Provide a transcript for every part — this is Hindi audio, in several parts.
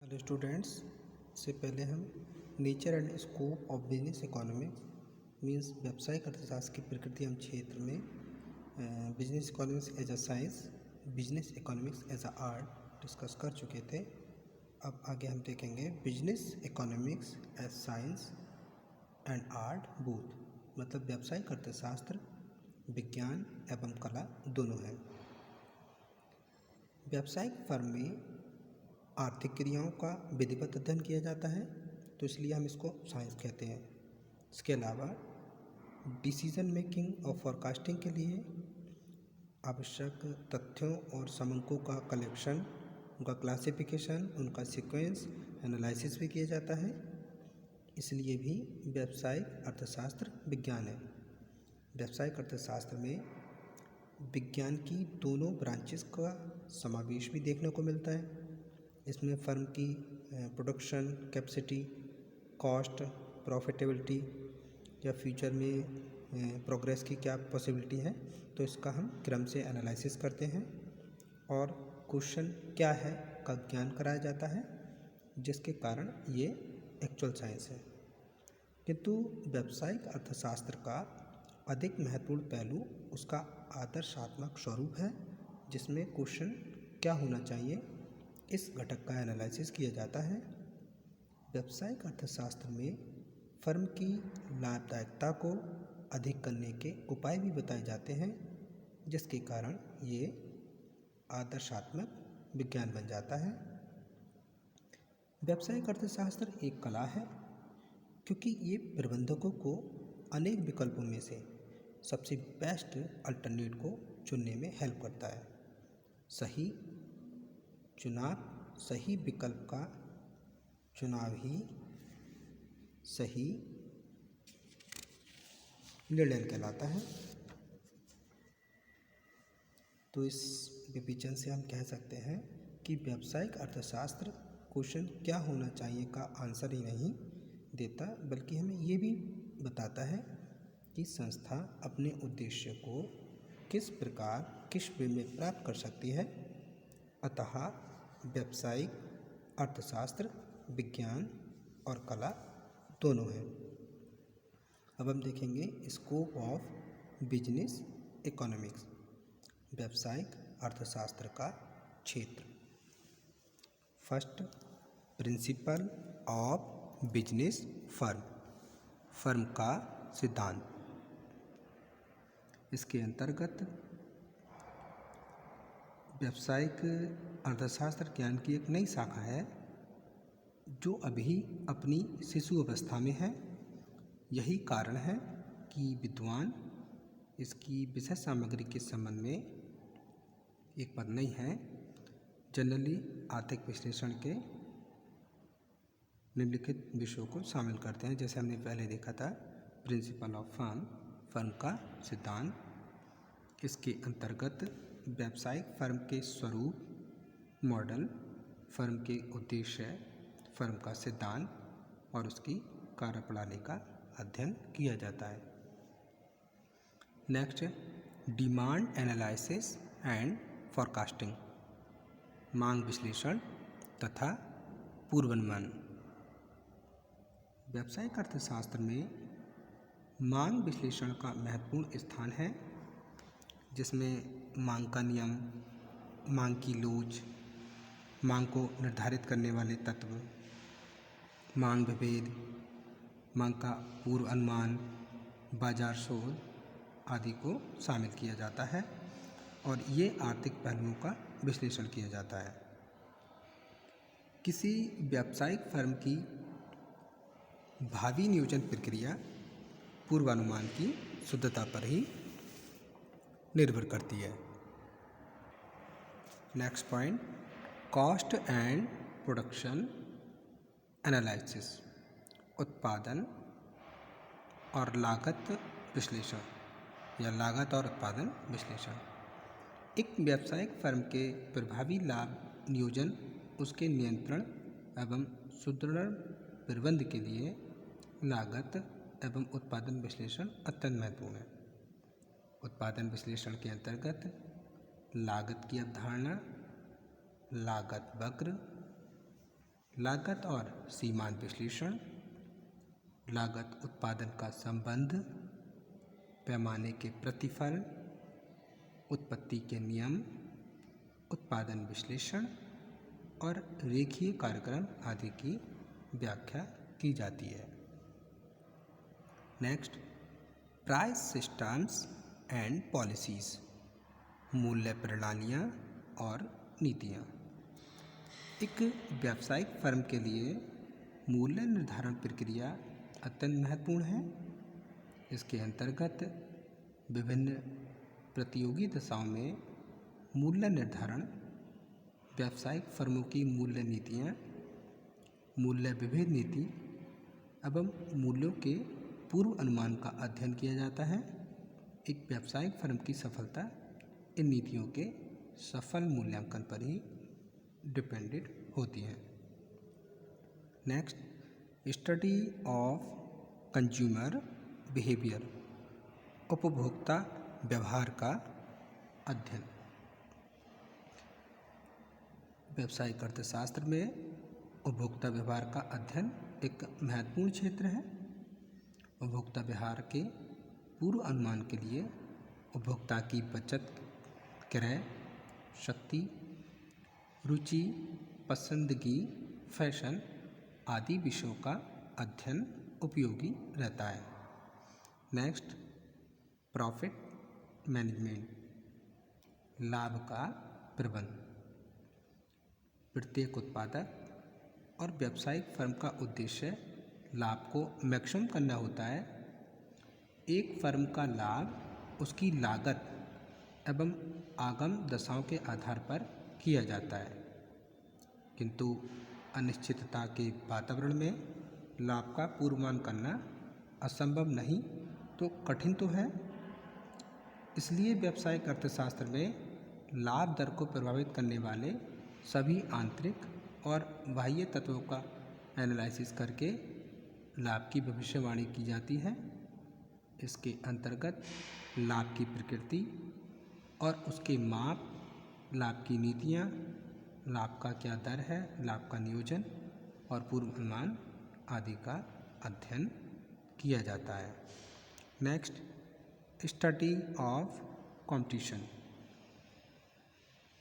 हेलो स्टूडेंट्स, से पहले हम nature and scope of business economics means व्यावसायिक अर्थशास्त्र की प्रकृति एवं क्षेत्र में business economics as a science, business economics as a art discuss कर चुके थे। अब आगे हम देखेंगे business economics as science and art both, मतलब व्यावसायिक अर्थशास्त्र विज्ञान एवं कला दोनों हैं। व्यावसायिक फर्म में आर्थिक क्रियाओं का विधिवत अध्ययन किया जाता है, तो इसलिए हम इसको साइंस कहते हैं। इसके अलावा डिसीजन मेकिंग और फोरकास्टिंग के लिए आवश्यक तथ्यों और समंकों का कलेक्शन, उनका क्लासिफिकेशन, उनका सीक्वेंस एनालिसिस भी किया जाता है, इसलिए भी व्यावसायिक अर्थशास्त्र विज्ञान है। व्यावसायिक अर्थशास्त्र में विज्ञान की दोनों ब्रांचेस का समावेश भी देखने को मिलता है। इसमें फर्म की प्रोडक्शन कैपेसिटी, कॉस्ट, प्रॉफिटेबिलिटी या फ्यूचर में प्रोग्रेस की क्या पॉसिबिलिटी है, तो इसका हम क्रम से एनालिसिस करते हैं और क्वेश्चन क्या है का ज्ञान कराया जाता है, जिसके कारण ये एक्चुअल साइंस है। किंतु व्यावसायिक अर्थशास्त्र का अधिक महत्वपूर्ण पहलू उसका आदर्शात्मक स्वरूप है, जिसमें क्वेश्चन क्या होना चाहिए इस घटक का एनालिसिस किया जाता है। व्यावसायिक अर्थशास्त्र में फर्म की लाभदायकता को अधिक करने के उपाय भी बताए जाते हैं, जिसके कारण ये आदर्शात्मक विज्ञान बन जाता है। व्यावसायिक अर्थशास्त्र एक कला है, क्योंकि ये प्रबंधकों को अनेक विकल्पों में से सबसे बेस्ट अल्टरनेट को चुनने में हेल्प करता है। सही विकल्प का चुनाव ही सही निर्णय कहलाता है। तो इस विवेचन से हम कह सकते हैं कि व्यावसायिक अर्थशास्त्र क्वेश्चन क्या होना चाहिए का आंसर ही नहीं देता, बल्कि हमें ये भी बताता है कि संस्था अपने उद्देश्य को किस प्रकार किस वे में प्राप्त कर सकती है। अतः व्यावसायिक अर्थशास्त्र विज्ञान और कला दोनों हैं। अब हम देखेंगे स्कोप ऑफ बिजनेस इकोनॉमिक्स, व्यावसायिक अर्थशास्त्र का क्षेत्र। First, principle of business firm का सिद्धांत। इसके अंतर्गत व्यावसायिक अर्थशास्त्र ज्ञान की एक नई शाखा है, जो अभी अपनी शिशु अवस्था में है। यही कारण है कि विद्वान इसकी विषय सामग्री के संबंध में एक पद नहीं है। जनरली आर्थिक विश्लेषण के निम्नलिखित विषयों को शामिल करते हैं, जैसे हमने पहले देखा था प्रिंसिपल ऑफ फर्म का सिद्धांत। इसके अंतर्गत व्यावसायिक फर्म के स्वरूप, मॉडल, फर्म के उद्देश्य, फर्म का सिद्धांत और उसकी कार्यप्रणाली का अध्ययन किया जाता है। Next, demand analysis and forecasting, मांग विश्लेषण तथा पूर्वानुमान। व्यावसायिक अर्थशास्त्र में मांग विश्लेषण का महत्वपूर्ण स्थान है, जिसमें मांग का नियम, मांग की लोच, मांग को निर्धारित करने वाले तत्व, मांग विभेद, मांग का पूर्व अनुमान, बाजार शोध आदि को शामिल किया जाता है और ये आर्थिक पहलुओं का विश्लेषण किया जाता है। किसी व्यावसायिक फर्म की भावी नियोजन प्रक्रिया पूर्वानुमान की शुद्धता पर ही निर्भर करती है। Next point, cost and production analysis, उत्पादन और लागत विश्लेषण या लागत और उत्पादन विश्लेषण। एक व्यावसायिक फर्म के प्रभावी लाभ नियोजन, उसके नियंत्रण एवं सुदृढ़ प्रबंध के लिए लागत एवं उत्पादन विश्लेषण अत्यंत महत्वपूर्ण है। उत्पादन विश्लेषण के अंतर्गत लागत की अवधारणा, लागत वक्र, लागत और सीमांत विश्लेषण, लागत उत्पादन का संबंध, पैमाने के प्रतिफल, उत्पत्ति के नियम, उत्पादन विश्लेषण और रेखीय कार्यक्रम आदि की व्याख्या की जाती है। Next, price systems and policies, मूल्य प्रणालियाँ और नीतियाँ। एक व्यावसायिक फर्म के लिए मूल्य निर्धारण प्रक्रिया अत्यंत महत्वपूर्ण है। इसके अंतर्गत विभिन्न प्रतियोगी दशाओं में मूल्य निर्धारण, व्यावसायिक फर्मों की मूल्य नीतियाँ, मूल्य विभेद नीति एवं मूल्यों के पूर्व अनुमान का अध्ययन किया जाता है। एक व्यावसायिक फर्म की सफलता इन नीतियों के सफल मूल्यांकन पर ही डिपेंडेंट होती है। Next, study of consumer behaviour, उपभोक्ता व्यवहार का अध्ययन। व्यावसायिक अर्थशास्त्र में उपभोक्ता व्यवहार का अध्ययन एक महत्वपूर्ण क्षेत्र है। उपभोक्ता व्यवहार के पूर्व अनुमान के लिए उपभोक्ता की बचत, क्रय शक्ति, रुचि, पसंदगी, फैशन आदि विषयों का अध्ययन उपयोगी रहता है। नेक्स्ट, प्रॉफिट मैनेजमेंट, लाभ का प्रबंधन। प्रत्येक उत्पादक और व्यावसायिक फर्म का उद्देश्य लाभ को मैक्सिमम करना होता है। एक फर्म का लाभ उसकी लागत एवं आगम दशाओं के आधार पर किया जाता है, किंतु अनिश्चितता के वातावरण में लाभ का पूर्वानुमान करना असंभव नहीं तो कठिन तो है। इसलिए व्यावसायिक अर्थशास्त्र में लाभ दर को प्रभावित करने वाले सभी आंतरिक और बाह्य तत्वों का एनालिसिस करके लाभ की भविष्यवाणी की जाती है। इसके अंतर्गत लाभ की प्रकृति और उसके माप, लाभ की नीतियाँ, लाभ का क्या दर है, लाभ का नियोजन और पूर्व अनुमान आदि का अध्ययन किया जाता है। नेक्स्ट, स्टडी ऑफ कंपटीशन,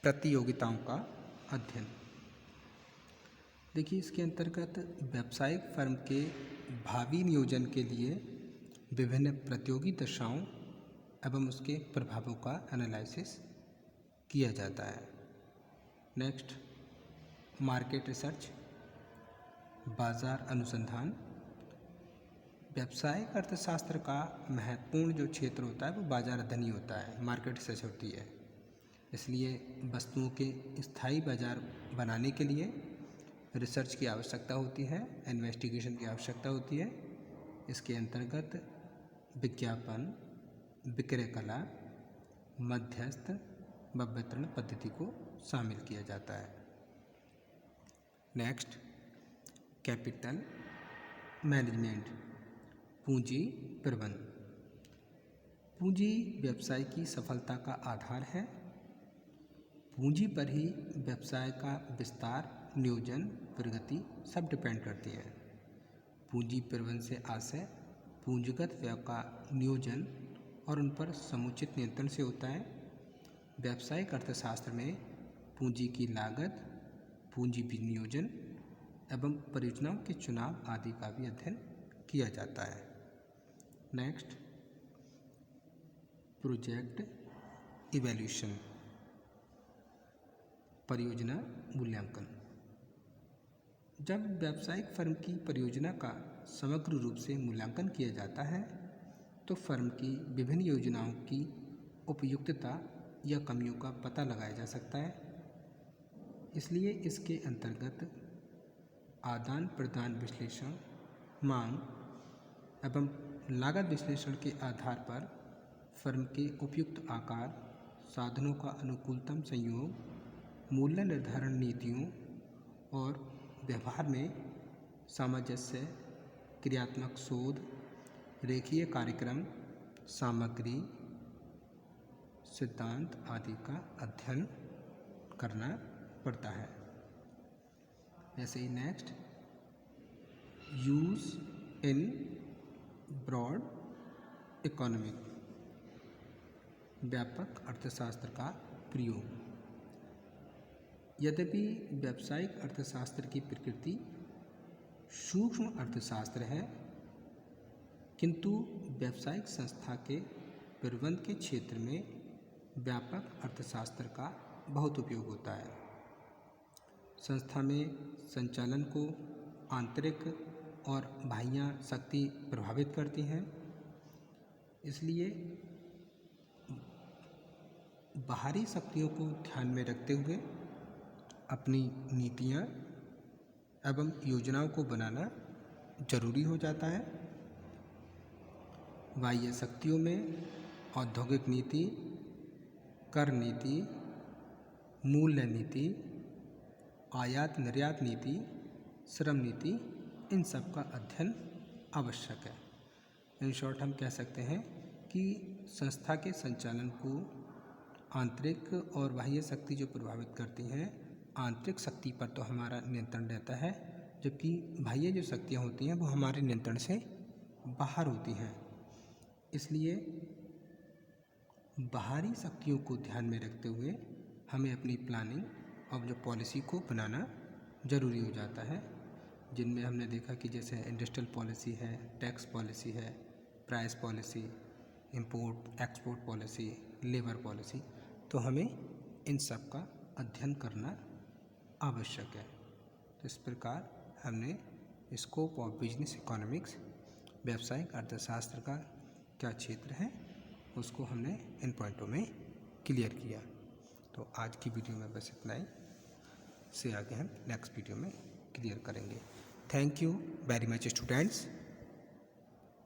प्रतियोगिताओं का अध्ययन। देखिए, इसके अंतर्गत व्यावसायिक फर्म के भावी नियोजन के लिए विभिन्न प्रतियोगी दशाओं एवं उसके प्रभावों का एनालिसिस किया जाता है। नेक्स्ट, मार्केट रिसर्च, बाजार अनुसंधान। व्यावसायिक अर्थशास्त्र का महत्वपूर्ण जो क्षेत्र होता है वो बाजार अध्ययन ही होता है, मार्केट रिसर्च होती है। इसलिए वस्तुओं के स्थायी बाजार बनाने के लिए रिसर्च की आवश्यकता होती है, इन्वेस्टिगेशन की आवश्यकता होती है। इसके अंतर्गत विज्ञापन, विक्रय कला, मध्यस्थ व वितरण पद्धति को शामिल किया जाता है। नेक्स्ट, कैपिटल मैनेजमेंट, पूंजी प्रबंधन। पूंजी व्यवसाय की सफलता का आधार है। पूंजी पर ही व्यवसाय का विस्तार, नियोजन, प्रगति सब डिपेंड करती है। पूंजी प्रबंधन से आशय पूंजीगत व्यय का नियोजन और उन पर समुचित नियंत्रण से होता है। व्यावसायिक अर्थशास्त्र में पूंजी की लागत, पूंजी विनियोजन एवं परियोजनाओं के चुनाव आदि का भी अध्ययन किया जाता है। नेक्स्ट, प्रोजेक्ट इवैल्यूएशन, परियोजना मूल्यांकन। जब व्यावसायिक फर्म की परियोजना का समग्र रूप से मूल्यांकन किया जाता है तो फर्म की विभिन्न योजनाओं की उपयुक्तता या कमियों का पता लगाया जा सकता है। इसलिए इसके अंतर्गत आदान प्रदान विश्लेषण, मांग एवं लागत विश्लेषण के आधार पर फर्म के उपयुक्त आकार, साधनों का अनुकूलतम संयोग, मूल्य निर्धारण नीतियों और व्यवहार में सामंजस्य, क्रियात्मक शोध, रेखीय कार्यक्रम, सामग्री, सिद्धांत आदि का अध्ययन करना पड़ता है। ऐसे ही next, use in broad economic, व्यापक अर्थशास्त्र का प्रयोग। यद्यपि व्यावसायिक अर्थशास्त्र की प्रकृति सूक्ष्म अर्थशास्त्र है, किंतु व्यावसायिक संस्था के प्रबंध के क्षेत्र में व्यापक अर्थशास्त्र का बहुत उपयोग होता है। संस्था में संचालन को आंतरिक और बाह्य शक्ति प्रभावित करती हैं, इसलिए बाहरी शक्तियों को ध्यान में रखते हुए अपनी नीतियाँ एवं योजनाओं को बनाना जरूरी हो जाता है। बाह्य शक्तियों में औद्योगिक नीति, कर नीति, मूल्य नीति, आयात निर्यात नीति, श्रम नीति, इन सब का अध्ययन आवश्यक है। इन शॉर्ट हम कह सकते हैं कि संस्था के संचालन को आंतरिक और बाह्य शक्ति जो प्रभावित करती हैं, आंतरिक शक्ति पर तो हमारा नियंत्रण रहता है, जबकि बाह्य जो शक्तियाँ होती हैं वो हमारे नियंत्रण से बाहर होती हैं। इसलिए बाहरी शक्तियों को ध्यान में रखते हुए हमें अपनी प्लानिंग और जो पॉलिसी को बनाना ज़रूरी हो जाता है, जिनमें हमने देखा कि जैसे इंडस्ट्रियल पॉलिसी है, टैक्स पॉलिसी है, price policy, import export policy, labour policy, तो हमें इन सब का अध्ययन करना आवश्यक है। तो इस प्रकार हमने स्कोप ऑफ बिजनेस इकोनॉमिक्स, व्यावसायिक अर्थशास्त्र का क्या क्षेत्र है, उसको हमने इन पॉइंटों में क्लियर किया। तो आज की वीडियो में बस इतना ही, से आगे हम नेक्स्ट वीडियो में क्लियर करेंगे। Thank you very much students.